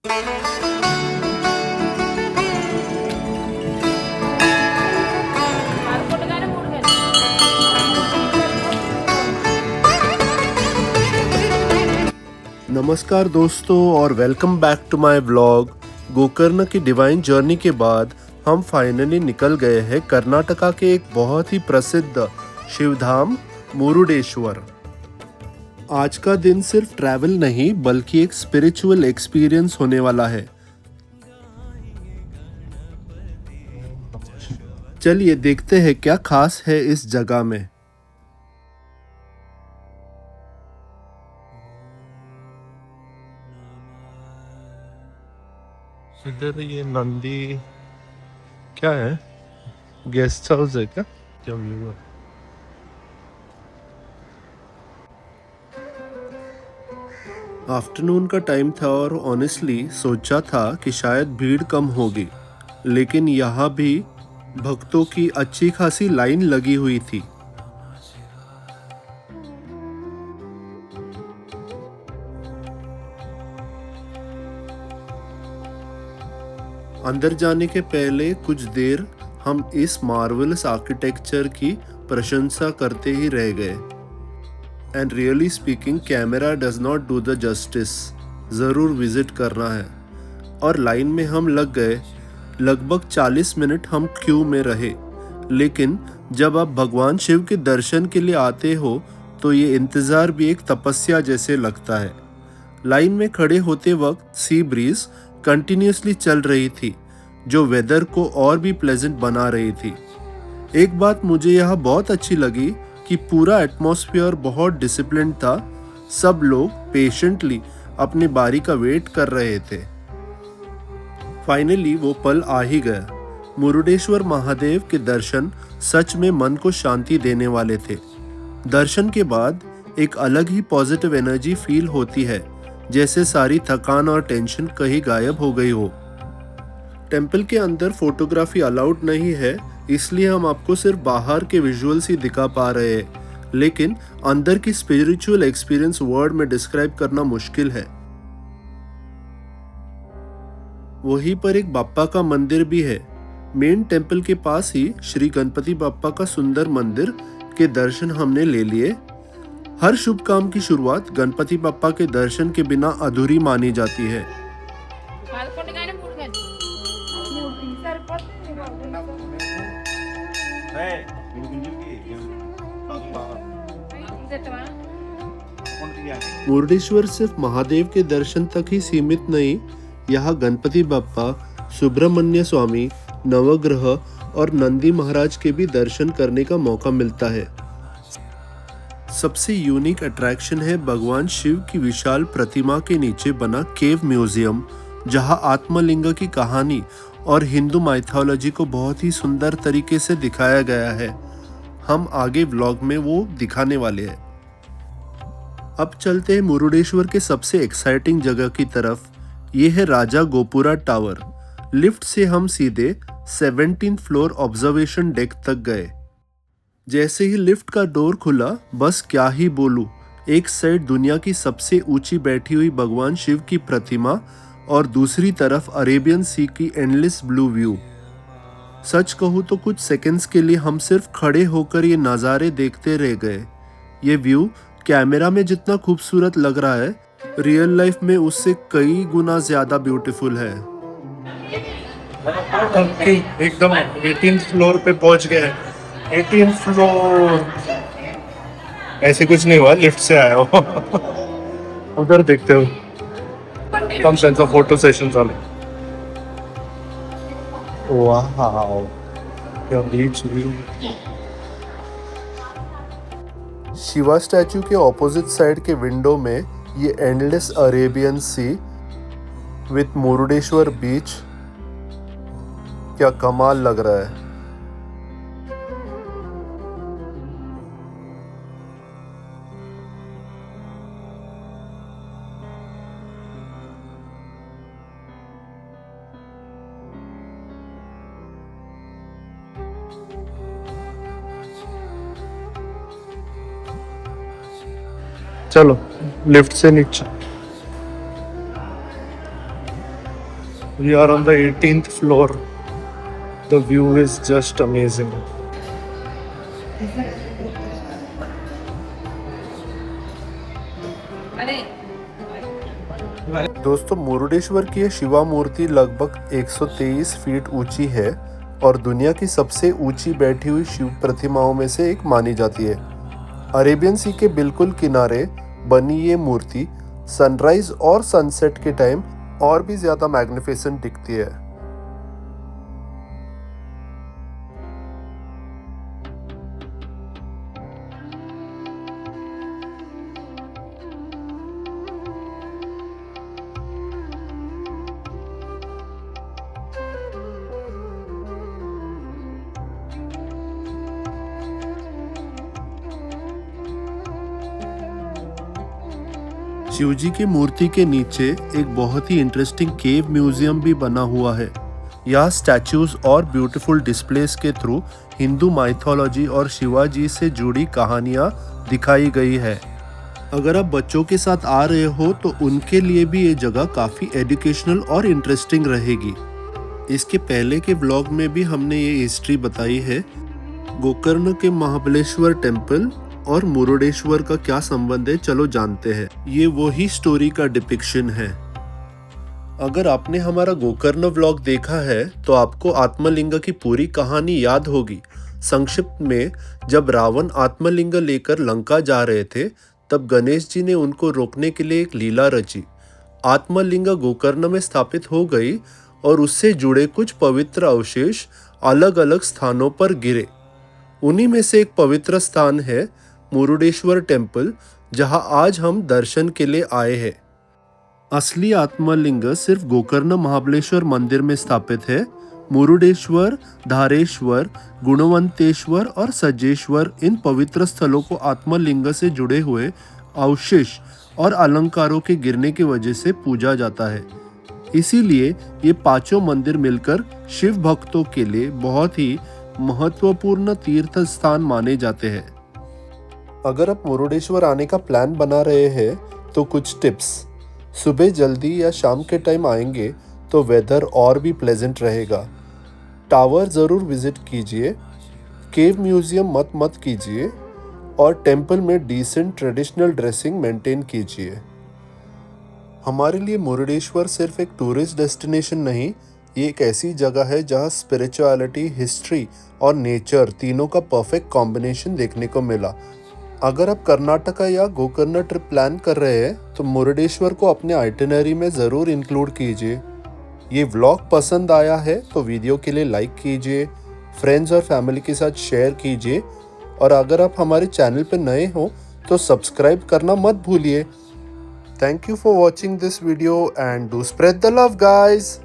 नमस्कार दोस्तों और welcome back to my vlog. Gokarna की डिवाइन जर्नी के बाद हम फाइनली निकल गए हैं कर्नाटका के एक बहुत ही प्रसिद्ध शिवधाम मुरुडेश्वर। आज का दिन सिर्फ ट्रैवल नहीं बल्कि एक स्पिरिचुअल एक्सपीरियंस होने वाला है। चलिए देखते हैं क्या खास है इस जगह में। इधर ये नंदी क्या है? गेस्ट हाउस है क्या? क्या व्यू है? आफ्टरनून का टाइम था और ऑनेस्टली सोचा था कि शायद भीड़ कम होगी, लेकिन यहाँ भी भक्तों की अच्छी खासी लाइन लगी हुई थी। अंदर जाने के पहले कुछ देर हम इस मार्वलस आर्किटेक्चर की प्रशंसा करते ही रह गए। And really speaking camera does not do the justice. ज़रूर विजिट करना है। और लाइन में हम लग गए। लगभग 40 मिनट हम क्यू में रहे, लेकिन जब आप भगवान शिव के दर्शन के लिए आते हो तो ये इंतज़ार भी एक तपस्या जैसे लगता है। लाइन में खड़े होते वक्त सी ब्रीज कंटिन्यूसली चल रही थी, जो वेदर को और भी प्लेजेंट बना रही थी। एक बात मुझे यहाँ बहुत अच्छी लगी कि पूरा एटमॉस्फेयर बहुत डिसिप्लिन था। सब लोग पेशेंटली अपनी बारी का वेट कर रहे थे। फाइनली वो पल आ ही गया। मुरुडेश्वर महादेव के दर्शन सच में मन को शांति देने वाले थे। दर्शन के बाद एक अलग ही पॉजिटिव एनर्जी फील होती है, जैसे सारी थकान और टेंशन कहीं गायब हो गई हो। टेंपल के अंदर फोटोग्राफी अलाउड नहीं है, इसलिए हम आपको सिर्फ बाहर के विजुअल्स ही दिखा पा रहे हैं, लेकिन अंदर की स्पिरिचुअल एक्सपीरियंस वर्ड में डिस्क्राइब करना मुश्किल है। वहीं पर एक बाप्पा का मंदिर भी है। मेन टेंपल के पास ही श्री गणपति बाप्पा का सुंदर मंदिर के दर्शन हमने ले लिए। हर शुभ काम की शुरुआत गणपति बाप्पा के दर्शन के बिना अधूरी मानी जाती है। मुरुडेश्वर सिर्फ महादेव के दर्शन तक ही सीमित नहीं, यहाँ गणपति बाप्पा, सुब्रमण्य स्वामी, नवग्रह और नंदी महाराज के भी दर्शन करने का मौका मिलता है। सबसे यूनिक अट्रैक्शन है भगवान शिव की विशाल प्रतिमा के नीचे बना केव म्यूजियम, जहां आत्मलिंग की कहानी और हिंदू माइथोलॉजी को बहुत ही सुंदर तरीके से दिखाया गया है। हम आगे व्लॉग में वो दिखाने वाले हैं। अब चलते हैं मुरुडेश्वर के सबसे एक्साइटिंग जगह की तरफ। ये है राजा गोपुरा टावर। लिफ्ट से हम सीधे 17th फ्लोर ऑब्जर्वेशन डेक तक गए। जैसे ही लिफ्ट का डोर खुला, बस क्या ही बोलूं, एक साइड दुनिया की सबसे ऊंची बैठी हुई भगवान शिव की प्रतिमा और दूसरी तरफ अरेबियन सी की एंडलेस ब्लू व्यू। सच कहूं तो कुछ सेकंड्स के लिए हम सिर्फ खड़े होकर ये नज़ारे देखते रह गए। ये व्यू कैमरा में जितना खूबसूरत लग रहा है, रियल लाइफ में उससे कई गुना ज्यादा ब्यूटीफुल है। एकदम 18th फ्लोर पे पहुंच गए। 18th floor. ऐसे कुछ नहीं हुआ, लिफ्ट से आया हो। उधर देखते हो कम सेंस ऑफ फोटो सेशंस वाले। वाओ, क्या बीच व्यू। शिवा स्टैचू के ऑपोजिट साइड के विंडो में ये endless Arabian Sea with Murudeshwar beach, क्या कमाल लग रहा है। चलो लिफ्ट से नीचे। We are on the 18th floor. The view is just amazing. दोस्तों, मुरुडेश्वर की यह शिवा मूर्ति लगभग 123 फीट ऊंची है और दुनिया की सबसे ऊंची बैठी हुई शिव प्रतिमाओं में से एक मानी जाती है। अरेबियन सी के बिल्कुल किनारे बनी ये मूर्ति सनराइज और सनसेट के टाइम और भी ज्यादा मैग्निफिसेंट दिखती है। शिवजी की मूर्ति के नीचे एक बहुत ही इंटरेस्टिंग केव म्यूजियम भी बना हुआ है। यहाँ स्टैचूज और ब्यूटीफुल डिस्प्लेस के थ्रू हिंदू माइथोलॉजी और शिवाजी से जुड़ी कहानियाँ दिखाई गई है। अगर आप बच्चों के साथ आ रहे हो तो उनके लिए भी ये जगह काफ़ी एजुकेशनल और इंटरेस्टिंग रहेगी। इसके पहले के व्लॉग में भी हमने ये हिस्ट्री बताई है। गोकर्ण के महाबलेश्वर टेम्पल और मुरुडेश्वर का क्या संबंध है, चलो जानते हैं। ये वही स्टोरी का डिपिक्शन है। अगर आपने हमारा गोकर्ण व्लॉग देखा है तो आपको आत्मलिंग की पूरी कहानी याद होगी। संक्षिप्त में, जब रावण आत्मलिंग लेकर लंका जा रहे थे तब गणेश जी ने उनको रोकने के लिए एक लीला रची। आत्मलिंग गोकर्ण में स्थापित हो गई और उससे जुड़े कुछ पवित्र अवशेष अलग अलग स्थानों पर गिरे। उन्हीं में से एक पवित्र स्थान है मुरुडेश्वर टेम्पल, जहां आज हम दर्शन के लिए आए हैं। असली आत्मलिंग सिर्फ गोकर्ण महाबलेश्वर मंदिर में स्थापित है। मुरुडेश्वर, धारेश्वर, गुणवंतेश्वर और सज्जेश्वर इन पवित्र स्थलों को आत्मलिंग से जुड़े हुए अवशेष और अलंकारों के गिरने की वजह से पूजा जाता है। इसीलिए ये पांचों मंदिर मिलकर शिव भक्तों के लिए बहुत ही महत्वपूर्ण तीर्थ स्थान माने जाते हैं। अगर आप मुरुडेश्वर आने का प्लान बना रहे हैं तो कुछ टिप्स। सुबह जल्दी या शाम के टाइम आएंगे तो वेदर और भी प्लेजेंट रहेगा। टावर ज़रूर विजिट कीजिए, केव म्यूजियम मत कीजिए और टेम्पल में डिसेंट ट्रेडिशनल ड्रेसिंग मेंटेन कीजिए। हमारे लिए मुरुडेश्वर सिर्फ एक टूरिस्ट डेस्टिनेशन नहीं, ये एक ऐसी जगह है जहाँ स्पिरिचुअलिटी, हिस्ट्री और नेचर तीनों का परफेक्ट कॉम्बिनेशन देखने को मिला। अगर आप कर्नाटका या गोकर्ण ट्रिप प्लान कर रहे हैं तो मुरुडेश्वर को अपने आइटिनरी में ज़रूर इंक्लूड कीजिए। ये व्लॉग पसंद आया है तो वीडियो के लिए लाइक कीजिए, फ्रेंड्स और फैमिली के साथ शेयर कीजिए और अगर आप हमारे चैनल पर नए हो तो सब्सक्राइब करना मत भूलिए। Thank you for watching this video and do spread the love guys.